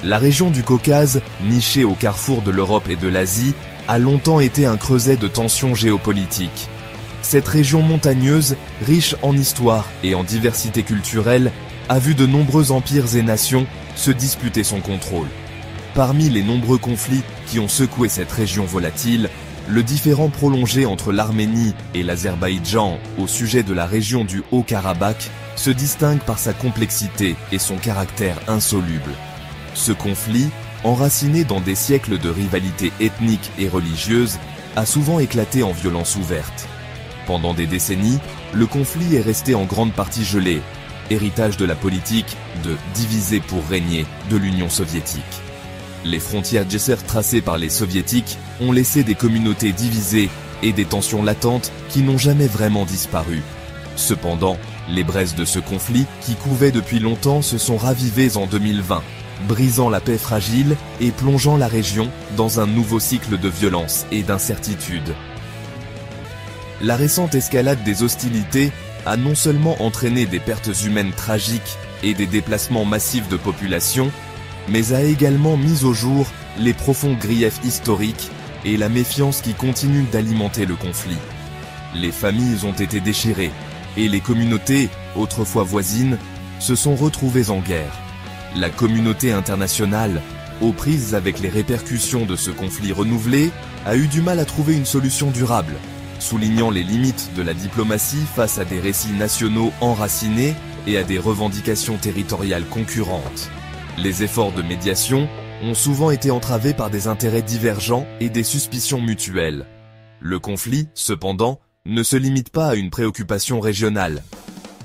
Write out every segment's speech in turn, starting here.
La région du Caucase, nichée au carrefour de l'Europe et de l'Asie, a longtemps été un creuset de tensions géopolitiques. Cette région montagneuse, riche en histoire et en diversité culturelle, a vu de nombreux empires et nations se disputer son contrôle. Parmi les nombreux conflits qui ont secoué cette région volatile, le différend prolongé entre l'Arménie et l'Azerbaïdjan au sujet de la région du Haut-Karabakh se distingue par sa complexité et son caractère insoluble. Ce conflit, enraciné dans des siècles de rivalité ethnique et religieuse, a souvent éclaté en violence ouverte. Pendant des décennies, le conflit est resté en grande partie gelé, héritage de la politique de « diviser pour régner » de l'Union soviétique. Les frontières tracées par les soviétiques ont laissé des communautés divisées et des tensions latentes qui n'ont jamais vraiment disparu. Cependant, les braises de ce conflit, qui couvaient depuis longtemps, se sont ravivées en 2020, brisant la paix fragile et plongeant la région dans un nouveau cycle de violence et d'incertitude. La récente escalade des hostilités a non seulement entraîné des pertes humaines tragiques et des déplacements massifs de population, mais a également mis au jour les profonds griefs historiques et la méfiance qui continue d'alimenter le conflit. Les familles ont été déchirées et les communautés, autrefois voisines, se sont retrouvées en guerre. La communauté internationale, aux prises avec les répercussions de ce conflit renouvelé, a eu du mal à trouver une solution durable, soulignant les limites de la diplomatie face à des récits nationaux enracinés et à des revendications territoriales concurrentes. Les efforts de médiation ont souvent été entravés par des intérêts divergents et des suspicions mutuelles. Le conflit, cependant, ne se limite pas à une préoccupation régionale.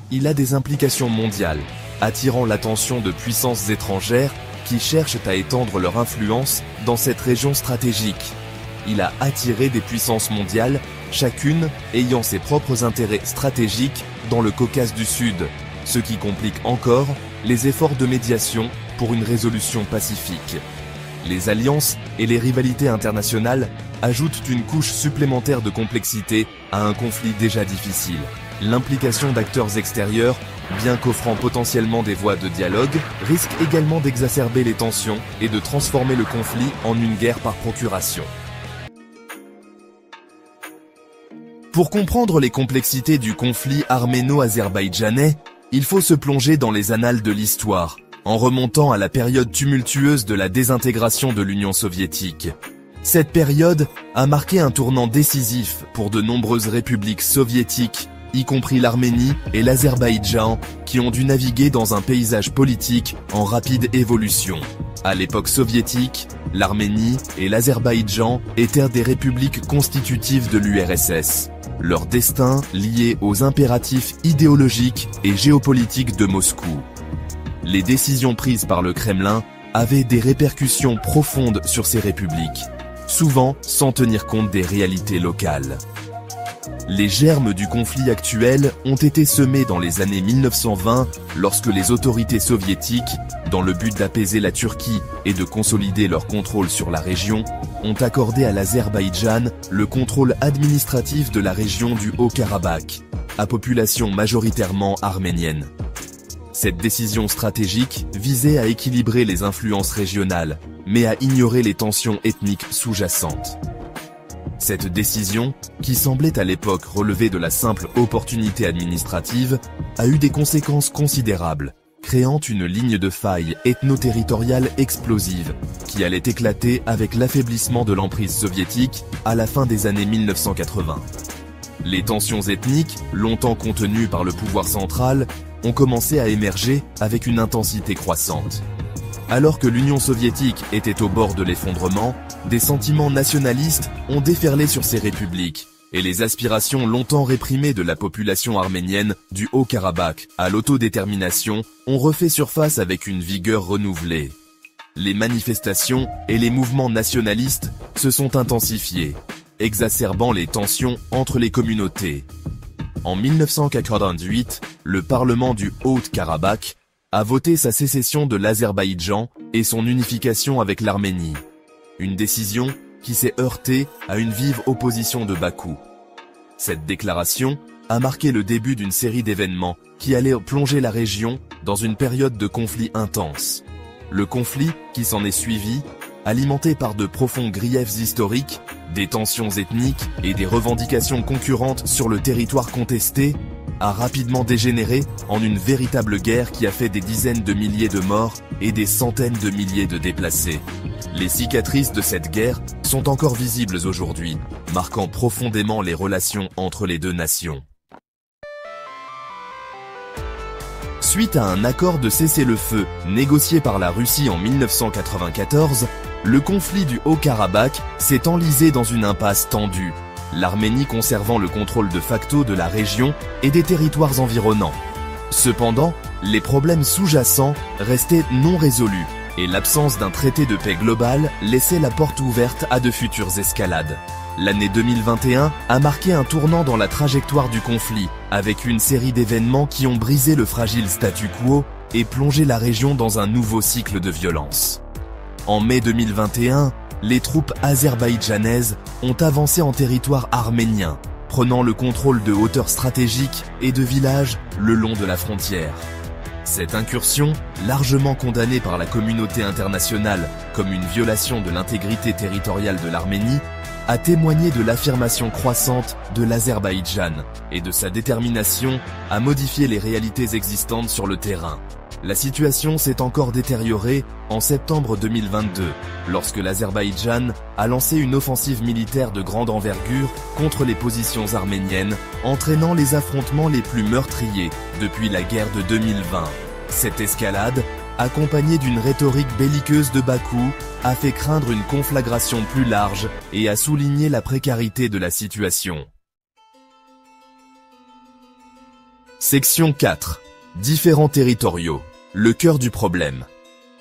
Il a des implications mondiales, attirant l'attention de puissances étrangères qui cherchent à étendre leur influence dans cette région stratégique. Il a attiré des puissances mondiales, chacune ayant ses propres intérêts stratégiques dans le Caucase du Sud, ce qui complique encore les efforts de médiation pour une résolution pacifique. Les alliances et les rivalités internationales ajoutent une couche supplémentaire de complexité à un conflit déjà difficile. L'implication d'acteurs extérieurs, bien qu'offrant potentiellement des voies de dialogue, risque également d'exacerber les tensions et de transformer le conflit en une guerre par procuration. Pour comprendre les complexités du conflit arméno-azerbaïdjanais, il faut se plonger dans les annales de l'histoire, en remontant à la période tumultueuse de la désintégration de l'Union soviétique. Cette période a marqué un tournant décisif pour de nombreuses républiques soviétiques, y compris l'Arménie et l'Azerbaïdjan, qui ont dû naviguer dans un paysage politique en rapide évolution. À l'époque soviétique, l'Arménie et l'Azerbaïdjan étaient des républiques constitutives de l'URSS. Leur destin lié aux impératifs idéologiques et géopolitiques de Moscou. Les décisions prises par le Kremlin avaient des répercussions profondes sur ces républiques, souvent sans tenir compte des réalités locales. Les germes du conflit actuel ont été semés dans les années 1920 lorsque les autorités soviétiques, dans le but d'apaiser la Turquie et de consolider leur contrôle sur la région, ont accordé à l'Azerbaïdjan le contrôle administratif de la région du Haut-Karabakh, à population majoritairement arménienne. Cette décision stratégique visait à équilibrer les influences régionales, mais à ignorer les tensions ethniques sous-jacentes. Cette décision, qui semblait à l'époque relever de la simple opportunité administrative, a eu des conséquences considérables, créant une ligne de faille ethno-territoriale explosive, qui allait éclater avec l'affaiblissement de l'emprise soviétique à la fin des années 1980. Les tensions ethniques, longtemps contenues par le pouvoir central, ont commencé à émerger avec une intensité croissante. Alors que l'Union soviétique était au bord de l'effondrement, des sentiments nationalistes ont déferlé sur ces républiques, et les aspirations longtemps réprimées de la population arménienne du Haut-Karabakh à l'autodétermination ont refait surface avec une vigueur renouvelée. Les manifestations et les mouvements nationalistes se sont intensifiés, exacerbant les tensions entre les communautés. En 1988, le Parlement du Haut-Karabakh a voté sa sécession de l'Azerbaïdjan et son unification avec l'Arménie. Une décision qui s'est heurtée à une vive opposition de Bakou. Cette déclaration a marqué le début d'une série d'événements qui allaient plonger la région dans une période de conflit intense. Le conflit, qui s'en est suivi, alimenté par de profonds griefs historiques, des tensions ethniques et des revendications concurrentes sur le territoire contesté, a rapidement dégénéré en une véritable guerre qui a fait des dizaines de milliers de morts et des centaines de milliers de déplacés. Les cicatrices de cette guerre sont encore visibles aujourd'hui, marquant profondément les relations entre les deux nations. Suite à un accord de cessez-le-feu négocié par la Russie en 1994, le conflit du Haut-Karabakh s'est enlisé dans une impasse tendue, l'Arménie conservant le contrôle de facto de la région et des territoires environnants. Cependant, les problèmes sous-jacents restaient non résolus et l'absence d'un traité de paix global laissait la porte ouverte à de futures escalades. L'année 2021 a marqué un tournant dans la trajectoire du conflit, avec une série d'événements qui ont brisé le fragile statu quo et plongé la région dans un nouveau cycle de violence. En mai 2021, les troupes azerbaïdjanaises ont avancé en territoire arménien, prenant le contrôle de hauteurs stratégiques et de villages le long de la frontière. Cette incursion, largement condamnée par la communauté internationale comme une violation de l'intégrité territoriale de l'Arménie, a témoigné de l'affirmation croissante de l'Azerbaïdjan et de sa détermination à modifier les réalités existantes sur le terrain. La situation s'est encore détériorée en septembre 2022, lorsque l'Azerbaïdjan a lancé une offensive militaire de grande envergure contre les positions arméniennes, entraînant les affrontements les plus meurtriers depuis la guerre de 2020. Cette escalade, accompagnée d'une rhétorique belliqueuse de Bakou, a fait craindre une conflagration plus large et a souligné la précarité de la situation. Section 4. Différents territoriaux. Le cœur du problème.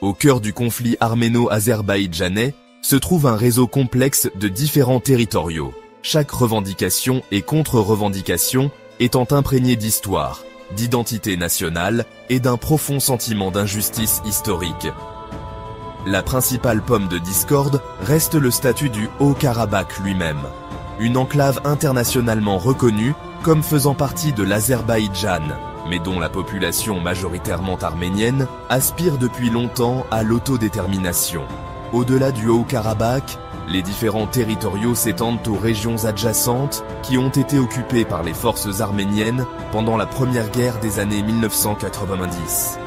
Au cœur du conflit arméno-azerbaïdjanais se trouve un réseau complexe de différents territoriaux, chaque revendication et contre-revendication étant imprégnée d'histoire, d'identité nationale et d'un profond sentiment d'injustice historique. La principale pomme de discorde reste le statut du Haut-Karabakh lui-même, une enclave internationalement reconnue comme faisant partie de l'Azerbaïdjan, mais dont la population majoritairement arménienne aspire depuis longtemps à l'autodétermination. Au-delà du Haut-Karabakh, les différents territoriaux s'étendent aux régions adjacentes qui ont été occupées par les forces arméniennes pendant la première guerre des années 1990.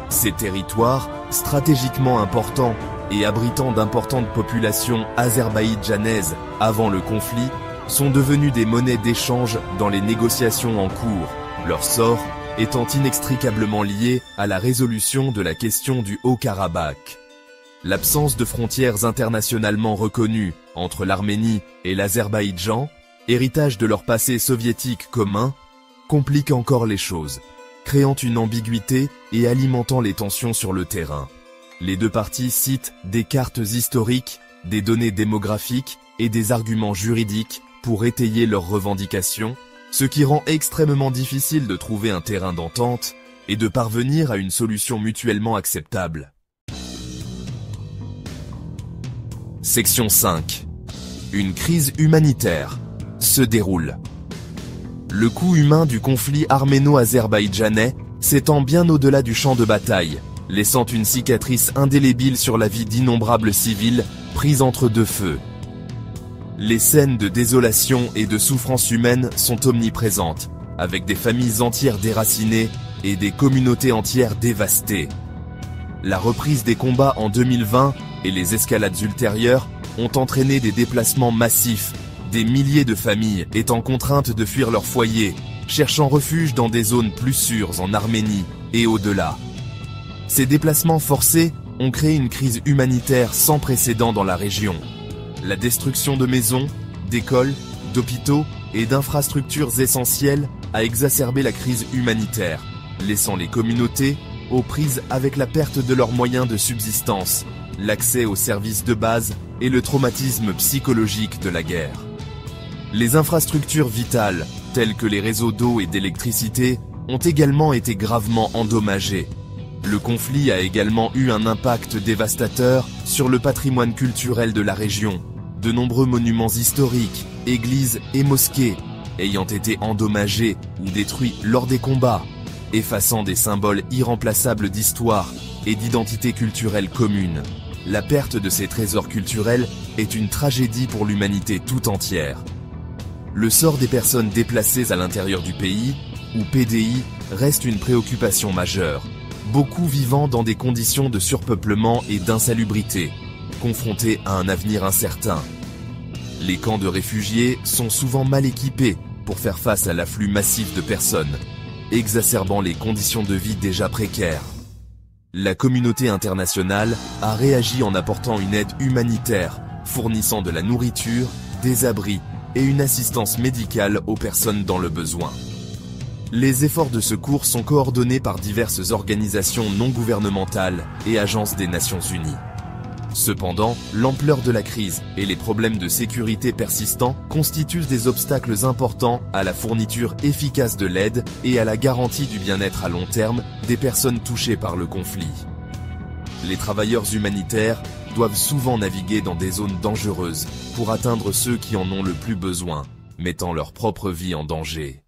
Ces territoires, stratégiquement importants et abritant d'importantes populations azerbaïdjanaises avant le conflit, sont devenus des monnaies d'échange dans les négociations en cours, leur sort étant inextricablement lié à la résolution de la question du Haut-Karabakh. L'absence de frontières internationalement reconnues entre l'Arménie et l'Azerbaïdjan, héritage de leur passé soviétique commun, complique encore les choses, créant une ambiguïté et alimentant les tensions sur le terrain. Les deux parties citent des cartes historiques, des données démographiques et des arguments juridiques pour étayer leurs revendications, ce qui rend extrêmement difficile de trouver un terrain d'entente et de parvenir à une solution mutuellement acceptable. Section 5. Une crise humanitaire se déroule. Le coût humain du conflit arméno-azerbaïdjanais s'étend bien au-delà du champ de bataille, laissant une cicatrice indélébile sur la vie d'innombrables civils pris entre deux feux. Les scènes de désolation et de souffrance humaine sont omniprésentes, avec des familles entières déracinées et des communautés entières dévastées. La reprise des combats en 2020 et les escalades ultérieures ont entraîné des déplacements massifs, des milliers de familles étant contraintes de fuir leur foyer, cherchant refuge dans des zones plus sûres en Arménie et au-delà. Ces déplacements forcés ont créé une crise humanitaire sans précédent dans la région. La destruction de maisons, d'écoles, d'hôpitaux et d'infrastructures essentielles a exacerbé la crise humanitaire, laissant les communautés aux prises avec la perte de leurs moyens de subsistance, l'accès aux services de base et le traumatisme psychologique de la guerre. Les infrastructures vitales, telles que les réseaux d'eau et d'électricité, ont également été gravement endommagées. Le conflit a également eu un impact dévastateur sur le patrimoine culturel de la région, de nombreux monuments historiques, églises et mosquées ayant été endommagés ou détruits lors des combats, effaçant des symboles irremplaçables d'histoire, et d'identité culturelle commune. La perte de ces trésors culturels est une tragédie pour l'humanité tout entière. Le sort des personnes déplacées à l'intérieur du pays, ou PDI, reste une préoccupation majeure, beaucoup vivant dans des conditions de surpeuplement et d'insalubrité, confrontés à un avenir incertain. Les camps de réfugiés sont souvent mal équipés pour faire face à l'afflux massif de personnes, exacerbant les conditions de vie déjà précaires. La communauté internationale a réagi en apportant une aide humanitaire, fournissant de la nourriture, des abris et une assistance médicale aux personnes dans le besoin. Les efforts de secours sont coordonnés par diverses organisations non gouvernementales et agences des Nations Unies. Cependant, l'ampleur de la crise et les problèmes de sécurité persistants constituent des obstacles importants à la fourniture efficace de l'aide et à la garantie du bien-être à long terme des personnes touchées par le conflit. Les travailleurs humanitaires doivent souvent naviguer dans des zones dangereuses pour atteindre ceux qui en ont le plus besoin, mettant leur propre vie en danger.